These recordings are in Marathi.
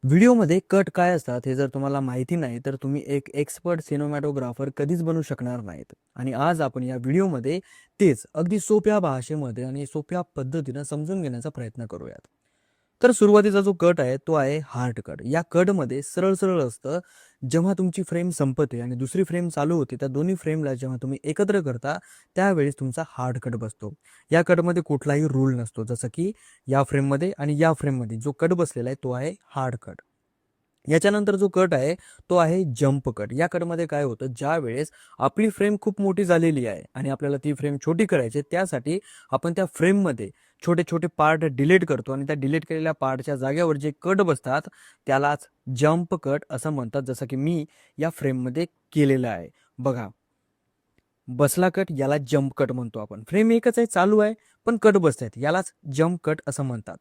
व्हिडिओमध्ये कट काय असतात हे जर तुम्हाला माहिती नाही तर तुम्ही एक एक्सपर्ट सिनेमॅटोग्राफर कधीच बनू शकणार नाहीत. आणि आज आपण या व्हिडिओमध्ये तेच अगदी सोप्या भाषेमध्ये आणि सोप्या पद्धतीनं समजून घेण्याचा प्रयत्न करूयात. तर सुरुवातीचा जो कट आहे तो आहे हार्ड कट. या कटमध्ये सरळ सरळ असतं. जेव्हा तुमची फ्रेम संपते आणि दुसरी फ्रेम चालू होते, त्या दोन्ही फ्रेमला जेव्हा तुम्ही एकत्र करता त्यावेळेस तुमचा हार्ड कट बसतो. या कटमध्ये कुठलाही रूल नसतो, जसं की या फ्रेममध्ये आणि या फ्रेममध्ये जो कट बसलेला आहे तो आहे हार्ड कट. याच्यानंतर जो कट आहे तो आहे जंप कट. या कटमध्ये काय होतं, ज्या वेळेस आपली फ्रेम खूप मोठी झालेली आहे आणि आपल्याला ती फ्रेम छोटी करायची, त्यासाठी आपण त्या फ्रेममध्ये छोटे छोटे पार्ट डिलीट करतो आणि त्या डिलीट केलेल्या पार्टच्या जागेवर जे कट बसतात त्यालाच जंप कट असं म्हणतात. जसं की मी या फ्रेममध्ये केलेलं आहे बघा. बसला कट याला जंप कट म्हणतो आपण. फ्रेम एकच आहे, चालू आहे, पण कट बसत आहेत, यालाच जंप कट असं म्हणतात.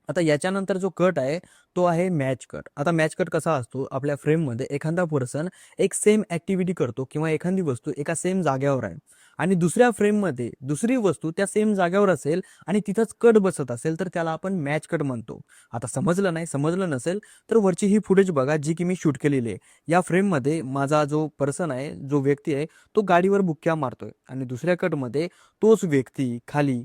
आता याच्यानंतर जो कट आहे तो आहे मॅच कट. आता मॅच कट कसा असतो, आपल्या फ्रेममध्ये एखादा पर्सन एक सेम ॲक्टिव्हिटी करतो किंवा एखादी वस्तू एका सेम जागेवर आहे आणि दुसऱ्या फ्रेममध्ये दुसरी वस्तू त्या सेम जागेवर असेल आणि तिथंच कट बसत असेल तर त्याला आपण मॅच कट म्हणतो. आता समजलं नाही, समजलं नसेल तर वरची ही फुटेज बघा जी की मी शूट केलेली आहे. या फ्रेममध्ये माझा जो पर्सन आहे, जो व्यक्ती आहे, तो गाडीवर बुक्क्या मारतोय आणि दुसऱ्या कटमध्ये तोच व्यक्ती खाली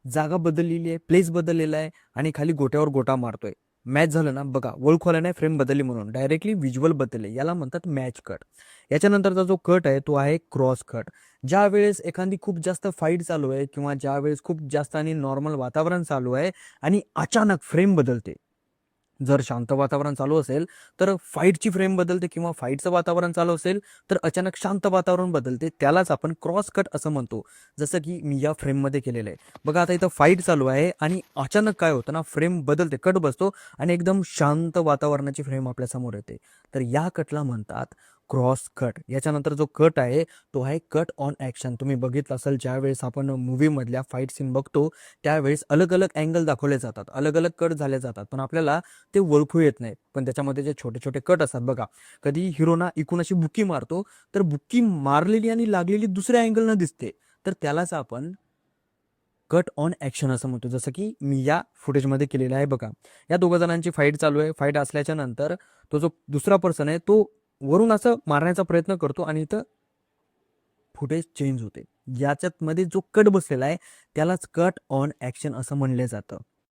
जागा बदललेली आहे, प्लेस बदललेला आहे आणि खाली गोट्यावर गोटा मारतोय. मॅच झालं ना बघा, ओळखू आलं नाही फ्रेम बदलली म्हणून, डायरेक्टली व्हिज्युअल बदलले, याला म्हणतात मॅच कट. याच्यानंतरचा जो कट आहे तो आहे क्रॉस कट. ज्या वेळेस एखादी खूप जास्त फाईट चालू आहे किंवा ज्या वेळेस खूप जास्त आणि नॉर्मल वातावरण चालू आहे आणि अचानक फ्रेम बदलते. जर शांत वातावरण चालू असेल तर फाईटची फ्रेम बदलते किंवा फाईटचं वातावरण चालू असेल तर अचानक शांत वातावरण बदलते, त्यालाच आपण क्रॉस कट असं म्हणतो. जसं की मी या फ्रेममध्ये केलेलं आहे बघा. आता इथं फाईट चालू आहे आणि अचानक काय होतं ना, फ्रेम बदलते, कट बसतो आणि एकदम शांत वातावरणाची फ्रेम आपल्या समोर येते. तर या कटला म्हणतात क्रॉस कट. याच्यानंतर जो कट आहे तो आहे कट ऑन ॲक्शन. तुम्ही बघितलं असेल, ज्यावेळेस आपण मूवीमधल्या फाईट सीन बघतो त्यावेळेस अलग अलग अँगल दाखवले जातात, अलग अलग कट झाले जातात, पण आपल्याला ते ओळखू येत नाही. पण त्याच्यामध्ये जे छोटे छोटे कट असतात बघा, कधी हिरोना इकून अशी बुक्की मारतो तर बुक्की मारलेली आणि लागलेली दुसऱ्या अँगलनं दिसते, तर त्यालाच आपण कट ऑन ॲक्शन असं म्हणतो. जसं की मी या फुटेजमध्ये केलेलं आहे बघा. या दोघं जणांची फाईट चालू आहे. फाईट असल्याच्या नंतर तो जो दुसरा पर्सन आहे तो वरून असं मारण्याचा प्रयत्न करतो आणि इथं फुटेज चेंज होते. याच्यात मध्ये जो कट बसलेला आहे त्यालाच कट ऑन ॲक्शन असं म्हणलं जातं.